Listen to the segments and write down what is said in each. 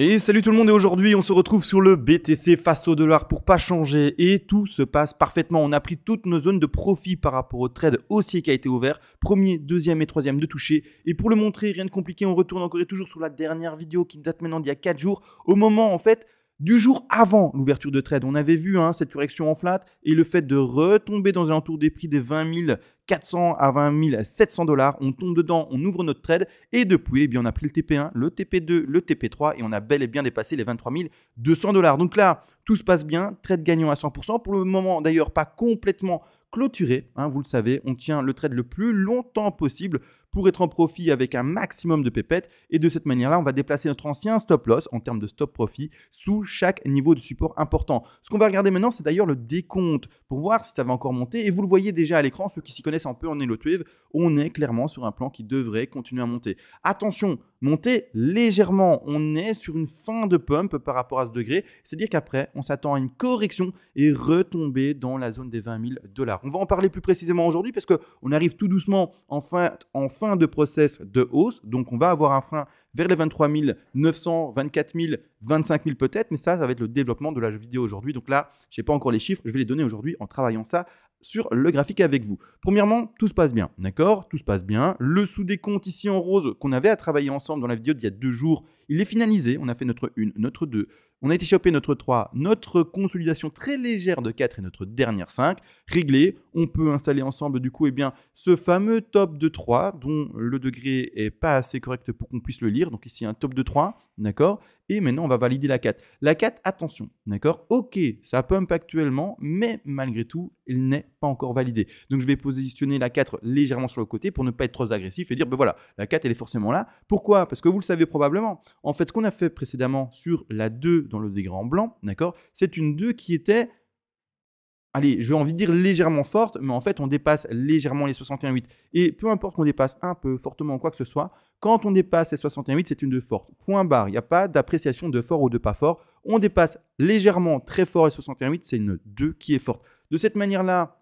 Et salut tout le monde, et aujourd'hui on se retrouve sur le BTC face au dollar pour pas changer et tout se passe parfaitement. On a pris toutes nos zones de profit par rapport au trade haussier qui a été ouvert, premier, deuxième et troisième de toucher. Et pour le montrer, rien de compliqué, on retourne encore et toujours sur la dernière vidéo qui date maintenant d'il y a 4 jours, au moment en fait du jour avant l'ouverture de trade. On avait vu cette correction en flat et le fait de retomber dans un entour des prix des 20 400 à 20 700 $. On tombe dedans, on ouvre notre trade et depuis, on a pris le TP1, le TP2, le TP3 et on a bel et bien dépassé les 23 200 $. Donc là, tout se passe bien, trade gagnant à 100%. Pour le moment, d'ailleurs, pas complètement clôturé. Vous le savez, on tient le trade le plus longtemps possible pour être en profit avec un maximum de pépettes. Et de cette manière-là, on va déplacer notre ancien stop loss en termes de stop profit sous chaque niveau de support important. Ce qu'on va regarder maintenant, c'est d'ailleurs le décompte pour voir si ça va encore monter. Et vous le voyez déjà à l'écran, ceux qui s'y connaissent un peu en Elotwave, on est clairement sur un plan qui devrait continuer à monter. Attention, monter légèrement. On est sur une fin de pump par rapport à ce degré. C'est-à-dire qu'après, on s'attend à une correction et retomber dans la zone des 20 000 $. On va en parler plus précisément aujourd'hui parce qu'on arrive tout doucement en fin de process de hausse. Donc, on va avoir un frein vers les 23 900, 24 000, 25 000 peut-être. Mais ça va être le développement de la vidéo aujourd'hui. Donc là, je n'ai pas encore les chiffres. Je vais les donner aujourd'hui en travaillant ça sur le graphique avec vous. Premièrement, tout se passe bien, d'accord? Tout se passe bien. Le sous-décompte ici en rose qu'on avait à travailler ensemble dans la vidéo d'il y a 2 jours, il est finalisé. On a fait notre 1, notre 2. On a été chopé notre 3, notre consolidation très légère de 4 et notre dernière 5. Réglé, on peut installer ensemble du coup ce fameux top de 3 dont le degré n'est pas assez correct pour qu'on puisse le lire. Donc ici un top de 3, d'accord? Et maintenant on va valider la 4. La 4, attention, d'accord? Ok, ça pump actuellement, mais malgré tout, il n'est pas encore validé. Donc je vais positionner la 4 légèrement sur le côté pour ne pas être trop agressif et dire, voilà, la 4 elle est forcément là. Pourquoi? Parce que vous le savez probablement. En fait, ce qu'on a fait précédemment sur la 2 dans le degré en blanc, d'accord, c'est une 2 qui était, allez, j'ai envie de dire légèrement forte, mais en fait, on dépasse légèrement les 61,8. Et peu importe qu'on dépasse un peu fortement quoi que ce soit, quand on dépasse les 61,8, c'est une 2 forte. Point barre, il n'y a pas d'appréciation de fort ou de pas fort. On dépasse légèrement très fort les 61,8, c'est une 2 qui est forte. De cette manière-là,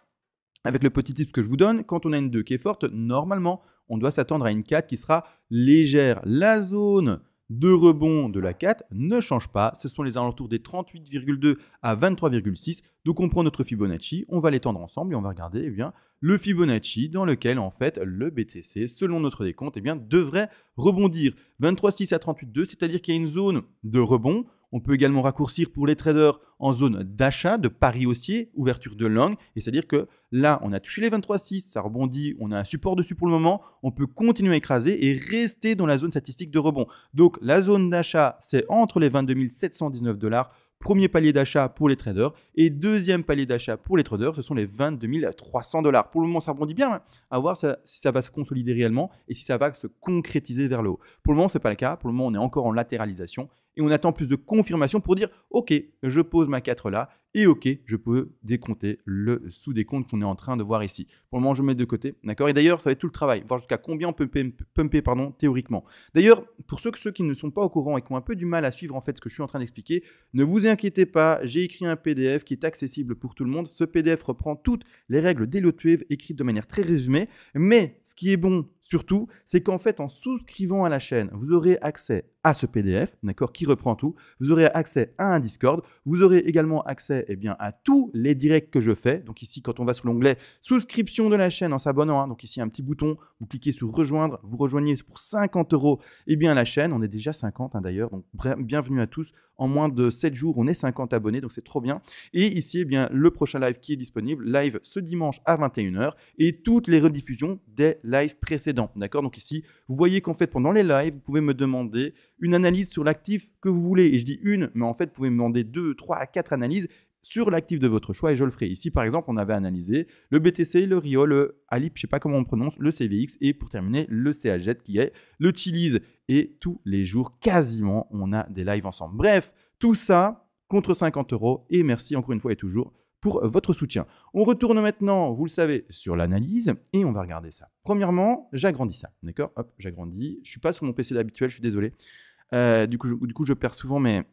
avec le petit tip que je vous donne, quand on a une 2 qui est forte, normalement, on doit s'attendre à une 4 qui sera légère. La zone de rebond de la 4 ne change pas. Ce sont les alentours des 38,2 à 23,6. Donc, on prend notre Fibonacci, on va l'étendre ensemble et on va regarder le Fibonacci dans lequel, en fait, le BTC, selon notre décompte, devrait rebondir 23,6 à 38,2, c'est-à-dire qu'il y a une zone de rebond. On peut également raccourcir pour les traders en zone d'achat, de pari haussier, ouverture de long. Et c'est-à-dire que là, on a touché les 23,6, ça rebondit, on a un support dessus pour le moment. On peut continuer à écraser et rester dans la zone statistique de rebond. Donc, la zone d'achat, c'est entre les 22 719 $. Premier palier d'achat pour les traders et deuxième palier d'achat pour les traders, ce sont les 22 300 $. Pour le moment, ça rebondit bien. À voir si ça va se consolider réellement et si ça va se concrétiser vers le haut. Pour le moment, ce n'est pas le cas. Pour le moment, on est encore en latéralisation et on attend plus de confirmation pour dire « Ok, je pose ma 4 là et ok, je peux décompter le sous-décompte qu'on est en train de voir ici. » Pour le moment, je mets de côté. D'accord? Et d'ailleurs, ça va être tout le travail, voir jusqu'à combien on peut pumper théoriquement. D'ailleurs, pour ceux qui ne sont pas au courant et qui ont un peu du mal à suivre en fait ce que je suis en train d'expliquer, ne vous inquiétez pas, j'ai écrit un PDF qui est accessible pour tout le monde. Ce PDF reprend toutes les règles d'Elotwave écrites de manière très résumée. Mais ce qui est bon surtout, c'est qu'en fait, en souscrivant à la chaîne, vous aurez accès à ce PDF, d'accord, qui reprend tout. Vous aurez accès à un Discord. Vous aurez également accès à tous les directs que je fais. Donc ici, quand on va sur l'onglet souscription de la chaîne en s'abonnant, donc ici, un petit bouton, vous cliquez sur rejoindre, vous rejoignez pour 50 € la chaîne. On est déjà 50 d'ailleurs, donc bienvenue à tous. En moins de 7 jours, on est 50 abonnés, donc c'est trop bien. Et ici, le prochain live qui est disponible, live ce dimanche à 21 h et toutes les rediffusions des lives précédents. D'accord? Donc ici, vous voyez qu'en fait, pendant les lives, vous pouvez me demander une analyse sur l'actif que vous voulez. Et je dis une, mais en fait, vous pouvez me demander 2, 3 à 4 analyses sur l'actif de votre choix et je le ferai. Ici, par exemple, on avait analysé le BTC, le RIO, le ALIP, je ne sais pas comment on prononce, le CVX et pour terminer, le CAZ qui est le Chiliz. Et tous les jours, quasiment, on a des lives ensemble. Bref, tout ça contre 50 € et merci encore une fois et toujours pour votre soutien. On retourne maintenant, vous le savez, sur l'analyse et on va regarder ça. Premièrement, j'agrandis ça, d'accord? Hop, j'agrandis. Je ne suis pas sur mon PC d'habituel, je suis désolé. Du coup, je perds souvent mes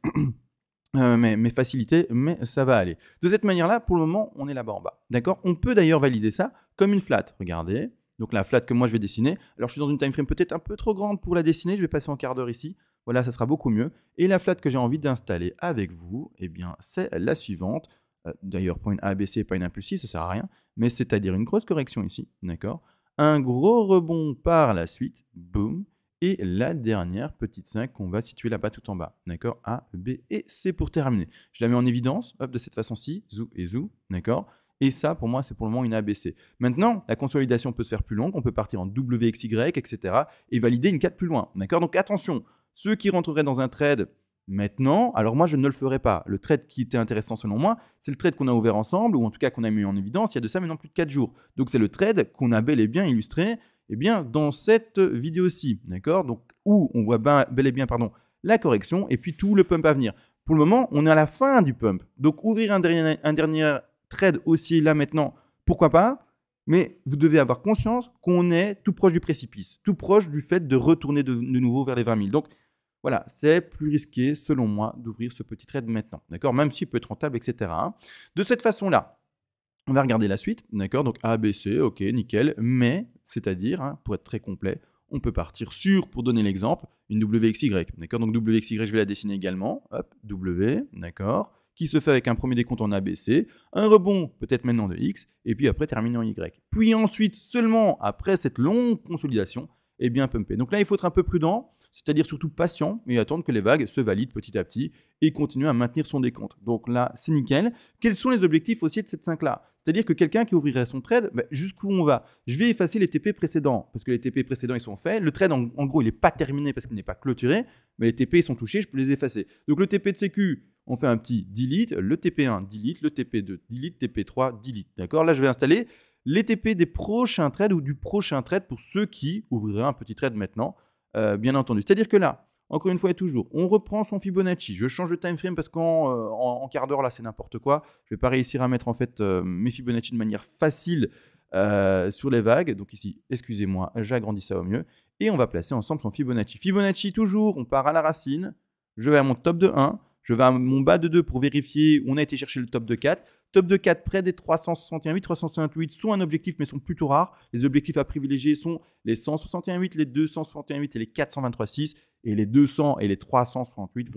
facilités, mais ça va aller. De cette manière-là, pour le moment, on est là-bas en bas. D'accord? On peut d'ailleurs valider ça comme une flat. Regardez. Donc la flat que moi je vais dessiner. Alors je suis dans une time frame peut-être un peu trop grande pour la dessiner. Je vais passer en quart d'heure ici Voilà, ça sera beaucoup mieux. Et la flat que j'ai envie d'installer avec vous, eh bien, c'est la suivante. D'ailleurs, pas une ABC, pas une impulsive, ça sert à rien, mais c'est-à-dire une grosse correction ici, d'accord? Un gros rebond par la suite, boum, et la dernière petite 5 qu'on va situer là-bas tout en bas, d'accord? A, B et C pour terminer. Je la mets en évidence, hop, de cette façon-ci, zou et zou, d'accord? Et ça, pour moi, c'est pour le moment une ABC. Maintenant, la consolidation peut se faire plus longue, on peut partir en WXY, etc. et valider une 4 plus loin, d'accord? Donc attention, ceux qui rentreraient dans un trade maintenant, alors moi je ne le ferai pas. Le trade qui était intéressant selon moi, c'est le trade qu'on a ouvert ensemble, ou en tout cas qu'on a mis en évidence il y a de ça maintenant plus de 4 jours. Donc c'est le trade qu'on a bel et bien illustré dans cette vidéo-ci, d'accord? Donc où on voit bel et bien la correction et puis tout le pump à venir. Pour le moment, on est à la fin du pump. Donc ouvrir un dernier trade haussier là maintenant, pourquoi pas? Mais vous devez avoir conscience qu'on est tout proche du précipice, tout proche du fait de retourner de nouveau vers les 20 000. Donc voilà, c'est plus risqué, selon moi, d'ouvrir ce petit trade maintenant, d'accord? Même s'il peut être rentable, etc. De cette façon-là, on va regarder la suite, d'accord? Donc A, B, C, ok, nickel. Mais, c'est-à-dire, pour être très complet, on peut partir sur, pour donner l'exemple, une WXY, d'accord? Donc WXY, je vais la dessiner également, hop, W, d'accord? Qui se fait avec un premier décompte en ABC, un rebond peut-être maintenant de X, et puis après terminer en Y. Puis ensuite, seulement après cette longue consolidation, et bien pumper. Donc là, il faut être un peu prudent, c'est-à-dire surtout patient et attendre que les vagues se valident petit à petit et continuer à maintenir son décompte. Donc là, c'est nickel. Quels sont les objectifs aussi de cette 5-là? C'est-à-dire que quelqu'un qui ouvrirait son trade, jusqu'où on va? Je vais effacer les TP précédents parce que les TP précédents, ils sont faits. Le trade, en gros, il n'est pas terminé parce qu'il n'est pas clôturé, mais les TP, ils sont touchés, je peux les effacer. Donc le TP de sécu, on fait un petit delete, le TP1 delete, le TP2 delete, TP3 delete. D'accord? Là, je vais installer les TP des prochains trades ou du prochain trade pour ceux qui ouvriraient un petit trade maintenant, bien entendu. C'est-à-dire que là, encore une fois et toujours, on reprend son Fibonacci. Je change de time frame parce qu'en quart d'heure, là, c'est n'importe quoi. Je ne vais pas réussir à mettre en fait mes Fibonacci de manière facile sur les vagues. Donc ici, excusez-moi, j'agrandis ça au mieux. Et on va placer ensemble son Fibonacci. Fibonacci, toujours, on part à la racine. Je vais à mon top de 1. Je vais à mon bas de 2 pour vérifier où on a été chercher le top de 4. Top de 4 près des 361,8. 368 sont un objectif mais sont plutôt rares. Les objectifs à privilégier sont les 161,8, les 261,8 et les 423,6. Et les 200 et les 368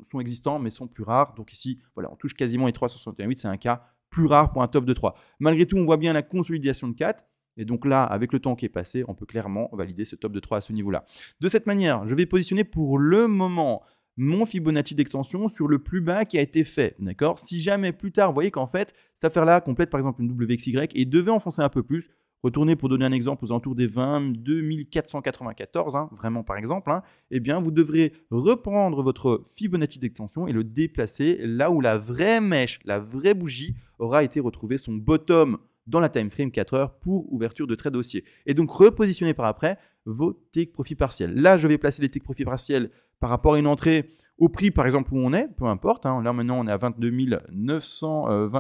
sont existants mais sont plus rares. Donc ici, voilà, on touche quasiment les 361,8. C'est un cas plus rare pour un top de 3. Malgré tout, on voit bien la consolidation de 4. Et donc là, avec le temps qui est passé, on peut clairement valider ce top de 3 à ce niveau-là. De cette manière, je vais positionner pour le moment mon Fibonacci d'extension sur le plus bas qui a été fait, d'accord? Si jamais plus tard, vous voyez qu'en fait, cette affaire-là complète par exemple une WXY et devait enfoncer un peu plus, retourner pour donner un exemple aux alentours des 22 494, vraiment par exemple, eh bien vous devrez reprendre votre Fibonacci d'extension et le déplacer là où la vraie mèche, la vraie bougie aura été retrouvée, son bottom dans la time frame 4 heures pour ouverture de trade haussier. Et donc repositionner par après vos take profit partiels. Là, je vais placer les take profit partiels par rapport à une entrée au prix, par exemple, où on est, peu importe. Là, maintenant, on est à 22 900,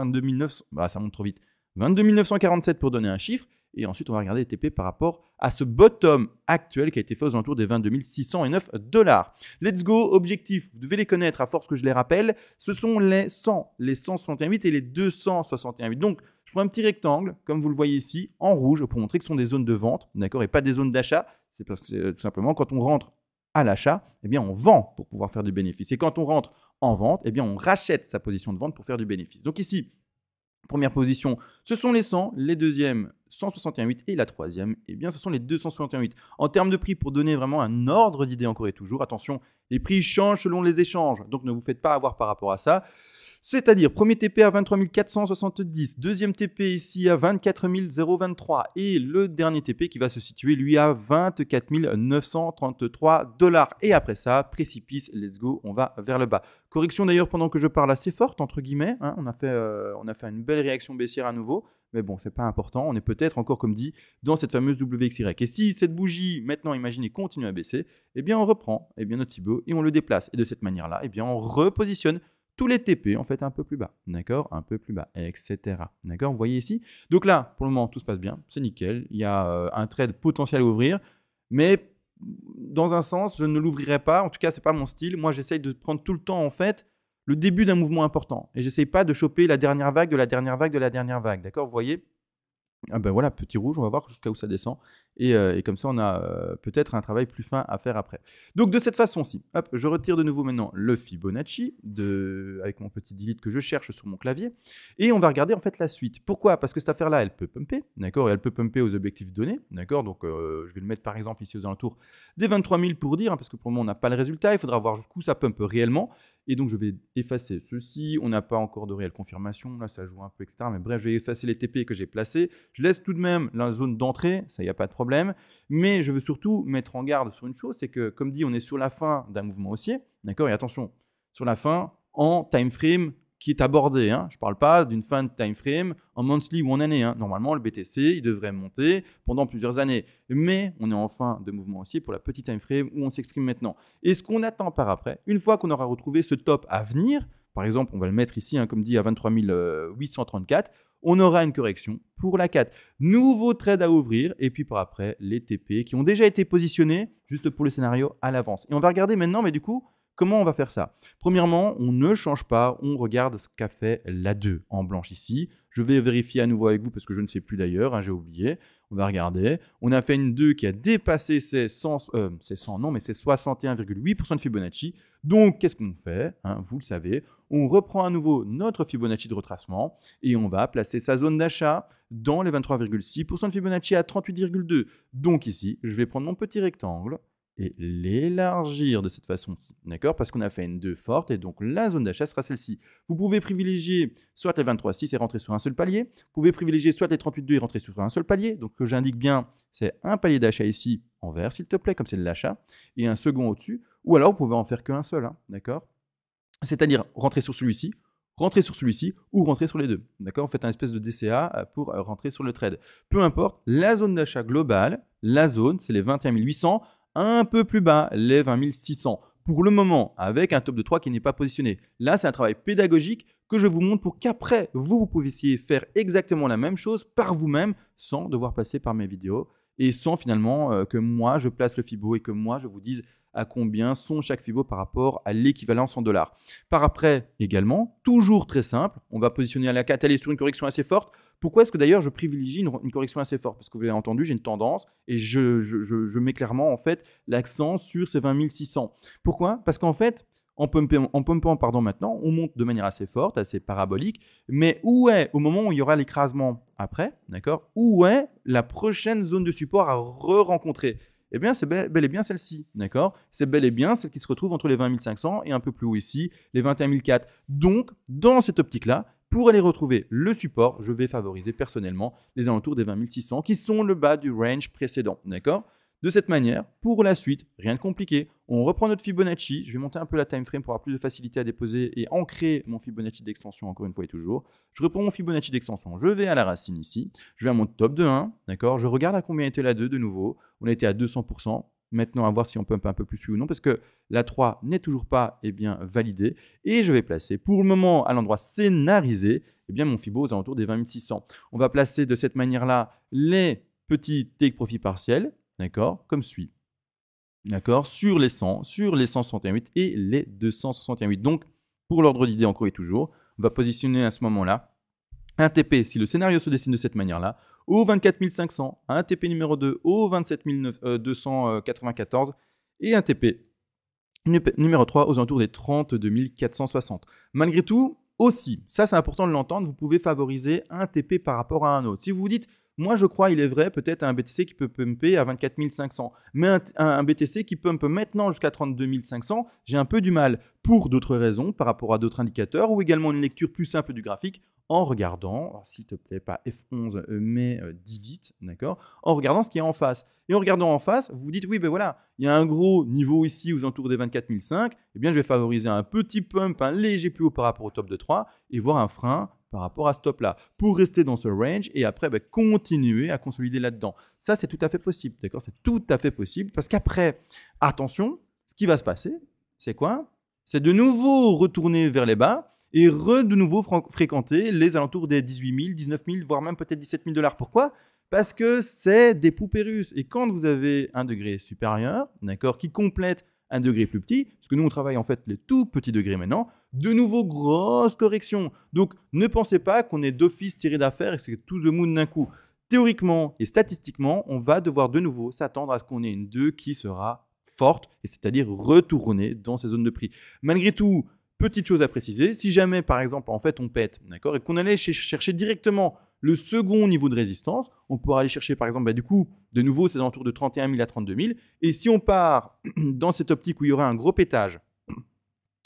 ça monte trop vite. 22 947 pour donner un chiffre. Et ensuite, on va regarder les TP par rapport à ce bottom actuel qui a été fait aux alentours des 22 609 $. Let's go, objectif, vous devez les connaître à force que je les rappelle. Ce sont les 100, les 161,8 et les 261,8. Donc, je prends un petit rectangle, comme vous le voyez ici, en rouge, pour montrer que ce sont des zones de vente, d'accord, et pas des zones d'achat. C'est parce que tout simplement, quand on rentre à l'achat, eh bien, on vend pour pouvoir faire du bénéfice. Et quand on rentre en vente, eh bien, on rachète sa position de vente pour faire du bénéfice. Donc ici, première position, ce sont les 100, les deuxièmes 161,8 et la troisième, eh bien, ce sont les 261,8. En termes de prix, pour donner vraiment un ordre d'idée encore et toujours, attention, les prix changent selon les échanges, donc ne vous faites pas avoir par rapport à ça. C'est-à-dire, premier TP à 23 470, deuxième TP ici à 24 023 et le dernier TP qui va se situer, lui, à 24 933 $. Et après ça, précipice, let's go, on va vers le bas. Correction d'ailleurs pendant que je parle assez forte, entre guillemets. On a fait une belle réaction baissière à nouveau. Mais bon, c'est pas important. On est peut-être encore, comme dit, dans cette fameuse WXY. Et si cette bougie, maintenant, imaginez, continue à baisser, eh bien, on reprend notre Tibo et on le déplace. Et de cette manière-là, eh bien, on repositionne tous les TP, en fait, un peu plus bas, d'accord? Un peu plus bas, etc. D'accord? Vous voyez ici? Donc là, pour le moment, tout se passe bien, c'est nickel. Il y a un trade potentiel à ouvrir, mais dans un sens, je ne l'ouvrirai pas. En tout cas, ce n'est pas mon style. Moi, j'essaye de prendre tout le temps, en fait, le début d'un mouvement important. Et j'essaye pas de choper la dernière vague de la dernière vague de la dernière vague, d'accord? Vous voyez? Ah ben voilà, petit rouge, on va voir jusqu'à où ça descend. Et comme ça, on a peut-être un travail plus fin à faire après. Donc de cette façon-ci, hop, je retire de nouveau maintenant le Fibonacci avec mon petit delete que je cherche sur mon clavier. Et on va regarder en fait la suite. Pourquoi? Parce que cette affaire-là, elle peut pumper, d'accord? Et elle peut pumper aux objectifs donnés, d'accord? Donc je vais le mettre par exemple ici aux alentours des 23 000 pour dire, hein, parce que pour le moment, on n'a pas le résultat. Il faudra voir jusqu'où ça pumpe réellement. Et donc je vais effacer ceci. On n'a pas encore de réelle confirmation. Là, ça joue un peu, etc. Mais bref, je vais effacer les TP que j'ai placés. Je laisse tout de même la zone d'entrée, ça, il n'y a pas de problème. Mais je veux surtout mettre en garde sur une chose, c'est que, comme dit, on est sur la fin d'un mouvement haussier. D'accord? Et attention, sur la fin en time frame qui est abordé. Hein. Je ne parle pas d'une fin de time frame en monthly ou en année. Hein. Normalement, le BTC, il devrait monter pendant plusieurs années. Mais on est en fin de mouvement haussier pour la petite time frame où on s'exprime maintenant. Et ce qu'on attend par après, une fois qu'on aura retrouvé ce top à venir, par exemple, on va le mettre ici, hein, comme dit, à 23 834, on aura une correction pour la 4. Nouveau trade à ouvrir, et puis par après, les TP qui ont déjà été positionnés juste pour le scénario à l'avance. Et on va regarder maintenant, mais du coup, comment on va faire ça? Premièrement, on ne change pas, on regarde ce qu'a fait la 2 en blanche ici. Je vais vérifier à nouveau avec vous parce que je ne sais plus d'ailleurs, hein, j'ai oublié. On va regarder. On a fait une 2 qui a dépassé ses 61,8% de Fibonacci. Donc, qu'est-ce qu'on fait, hein? Vous le savez, on reprend à nouveau notre Fibonacci de retracement et on va placer sa zone d'achat dans les 23,6% de Fibonacci à 38,2. Donc ici, je vais prendre mon petit rectangle et l'élargir de cette façon-ci, d'accord? Parce qu'on a fait une 2 forte et donc la zone d'achat sera celle-ci. Vous pouvez privilégier soit les 23,6 et rentrer sur un seul palier, vous pouvez privilégier soit les 38,2 et rentrer sur un seul palier, donc que j'indique bien, c'est un palier d'achat ici en vert, s'il te plaît, comme c'est de l'achat, et un second au-dessus, ou alors vous pouvez en faire qu'un seul, hein, d'accord? C'est-à-dire rentrer sur celui-ci, rentrer sur celui-ci ou rentrer sur les deux. D'accord? Vous faites un espèce de DCA pour rentrer sur le trade. Peu importe, la zone d'achat globale, la zone, c'est les 21 800, un peu plus bas, les 20 600. Pour le moment, avec un top de 3 qui n'est pas positionné. Là, c'est un travail pédagogique que je vous montre pour qu'après, vous puissiez faire exactement la même chose par vous-même sans devoir passer par mes vidéos et sans finalement que moi, je place le Fibo et que moi, je vous dise à combien sont chaque Fibo par rapport à l'équivalence en dollars. Par après, également, toujours très simple, on va positionner à la 4, aller sur une correction assez forte. Pourquoi est-ce que d'ailleurs je privilégie une correction assez forte? Parce que vous l'avez entendu, j'ai une tendance et je mets clairement en fait l'accent sur ces 20 600. Pourquoi? Parce qu'en fait, en pumpant maintenant, on monte de manière assez forte, assez parabolique, mais où est, au moment où il y aura l'écrasement après, d'accord, où est la prochaine zone de support à re-rencontrer? Eh bien, c'est bel et bien celle-ci, d'accord? C'est bel et bien celle qui se retrouve entre les 20 500 et un peu plus haut ici, les 21 400. Donc, dans cette optique-là, pour aller retrouver le support, je vais favoriser personnellement les alentours des 20 600 qui sont le bas du range précédent, d'accord? De cette manière, pour la suite, rien de compliqué, on reprend notre Fibonacci, je vais monter un peu la time frame pour avoir plus de facilité à déposer et ancrer mon Fibonacci d'extension encore une fois et toujours. Je reprends mon Fibonacci d'extension, je vais à la racine ici, je vais à mon top de 1, d'accord? Je regarde à combien était la 2 de nouveau, on était à 200%, maintenant à voir si on pump un peu plus ou non parce que la 3 n'est toujours pas validée et je vais placer pour le moment à l'endroit scénarisé mon Fibo aux alentours des 20 600. On va placer de cette manière-là les petits take profit partiels, d'accord, comme suit. D'accord, sur les 100, sur les 168 et les 268. Donc, pour l'ordre d'idée encore et toujours, on va positionner à ce moment-là un TP, si le scénario se dessine de cette manière-là, au 24 500, un TP numéro 2 au 27 294 et un TP numéro 3 aux alentours des 32 460. Malgré tout, aussi, ça c'est important de l'entendre, vous pouvez favoriser un TP par rapport à un autre. Si vous vous dites, moi, je crois, il est vrai, peut-être un BTC qui peut pumper à 24 500. Mais un BTC qui pumpe maintenant jusqu'à 32 500, j'ai un peu du mal pour d'autres raisons, par rapport à d'autres indicateurs, ou également une lecture plus simple du graphique, en regardant, s'il te plaît, pas F11, mais Digit, d'accord, en regardant ce qui est en face. Et en regardant en face, vous vous dites, oui, ben voilà, il y a un gros niveau ici aux alentours des 24 500, eh bien, je vais favoriser un petit pump, un léger plus haut par rapport au top de 3, et voir un frein par rapport à ce top-là, pour rester dans ce range et après continuer à consolider là-dedans. Ça, c'est tout à fait possible, d'accord? C'est tout à fait possible parce qu'après, attention, ce qui va se passer, c'est quoi? C'est de nouveau retourner vers les bas et de nouveau fréquenter les alentours des 18 000, 19 000, voire même peut-être 17 000 $. Pourquoi? Parce que c'est des poupées russes. Et quand vous avez un degré supérieur, d'accord, qui complète un degré plus petit, parce que nous on travaille en fait les tout petits degrés maintenant, de nouveau grosse correction. Donc ne pensez pas qu'on est d'office tiré d'affaire et que c'est tout the moon d'un coup. Théoriquement et statistiquement, on va devoir de nouveau s'attendre à ce qu'on ait une 2 qui sera forte, et c'est-à-dire retourner dans ces zones de prix. Malgré tout, petite chose à préciser, si jamais par exemple en fait on pète, d'accord, et qu'on allait chercher directement le second niveau de résistance, on pourra aller chercher par exemple du coup de nouveau ces alentours de 31 000 à 32 000, et si on part dans cette optique où il y aura un gros pétage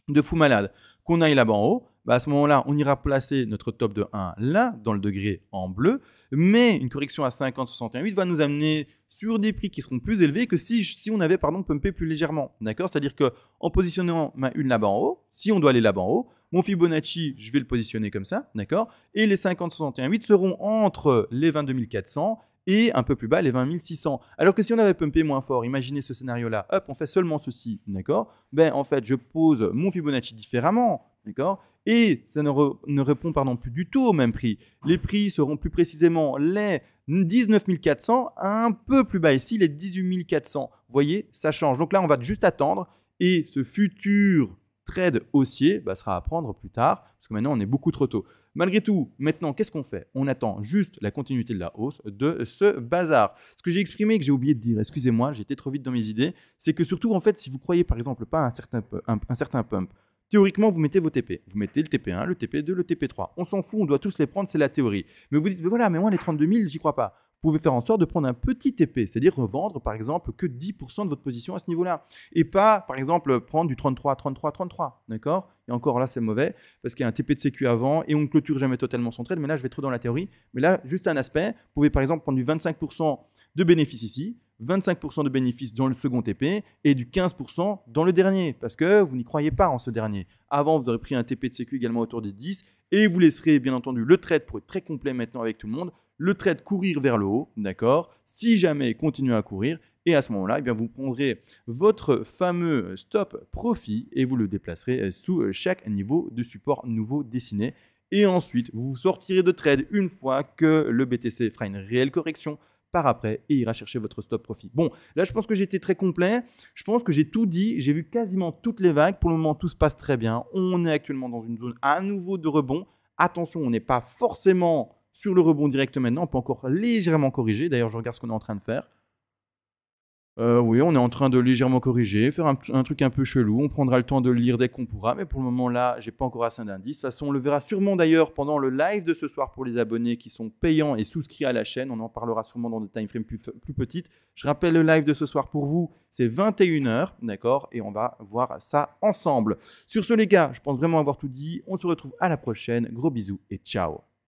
de fou malade, qu'on aille là-bas en haut, à ce moment-là, on ira placer notre top de 1 là, dans le degré en bleu, mais une correction à 50,61,8 va nous amener sur des prix qui seront plus élevés que si on avait pumpé plus légèrement. D'accord ? C'est-à-dire qu'en positionnant ma une là-bas en haut, si on doit aller là-bas en haut, mon Fibonacci, je vais le positionner comme ça, d'accord ? Et les 50,61,8 seront entre les 22 400 et un peu plus bas les 20 600. Alors que si on avait pumpé moins fort, imaginez ce scénario-là, hop, on fait seulement ceci, d'accord ? En fait, je pose mon Fibonacci différemment, d'accord ? Et ça ne répond plus du tout au même prix. Les prix seront plus précisément les 19 400, un peu plus bas ici, les 18 400. Vous voyez, ça change. Donc là, on va juste attendre et ce futur trade haussier sera à prendre plus tard parce que maintenant, on est beaucoup trop tôt. Malgré tout, maintenant, qu'est-ce qu'on fait ? On attend juste la continuité de la hausse de ce bazar. Ce que j'ai exprimé et que j'ai oublié de dire, excusez-moi, j'étais trop vite dans mes idées, c'est que surtout, en fait, si vous croyez par exemple pas à un certain pump, théoriquement, vous mettez vos TP. Vous mettez le TP1, le TP2, le TP3. On s'en fout, on doit tous les prendre, c'est la théorie. Mais vous dites, mais voilà, mais moi, les 32 000, j'y crois pas. Vous pouvez faire en sorte de prendre un petit TP, c'est-à-dire revendre, par exemple, que 10% de votre position à ce niveau-là. Et pas, par exemple, prendre du 33, 33, 33. D'accord ? Et encore là, c'est mauvais, parce qu'il y a un TP de sécu avant, et on ne clôture jamais totalement son trade. Mais là, je vais trop dans la théorie. Mais là, juste un aspect. Vous pouvez, par exemple, prendre du 25% de bénéfice ici, 25% de bénéfice dans le second TP et du 15% dans le dernier parce que vous n'y croyez pas en ce dernier. Avant, vous aurez pris un TP de sécu également autour des 10 et vous laisserez bien entendu le trade pour être très complet maintenant avec tout le monde, le trade courir vers le haut, d'accord ? Si jamais il continue à courir et à ce moment-là, vous prendrez votre fameux stop profit et vous le déplacerez sous chaque niveau de support nouveau dessiné. Et ensuite, vous sortirez de trade une fois que le BTC fera une réelle correction par après et ira chercher votre stop profit. Bon, là, je pense que j'ai été très complet. Je pense que j'ai tout dit. J'ai vu quasiment toutes les vagues. Pour le moment, tout se passe très bien. On est actuellement dans une zone à nouveau de rebond. Attention, on n'est pas forcément sur le rebond direct maintenant. On peut encore légèrement corriger. D'ailleurs, je regarde ce qu'on est en train de faire. Oui, on est en train de légèrement corriger, faire un truc un peu chelou. On prendra le temps de le lire dès qu'on pourra. Mais pour le moment, là, j'ai pas encore assez d'indices. De toute façon, on le verra sûrement d'ailleurs pendant le live de ce soir pour les abonnés qui sont payants et souscrits à la chaîne. On en parlera sûrement dans des timeframes plus petites. Je rappelle le live de ce soir pour vous, c'est 21 h, d'accord ? Et on va voir ça ensemble. Sur ce, les gars, je pense vraiment avoir tout dit. On se retrouve à la prochaine. Gros bisous et ciao.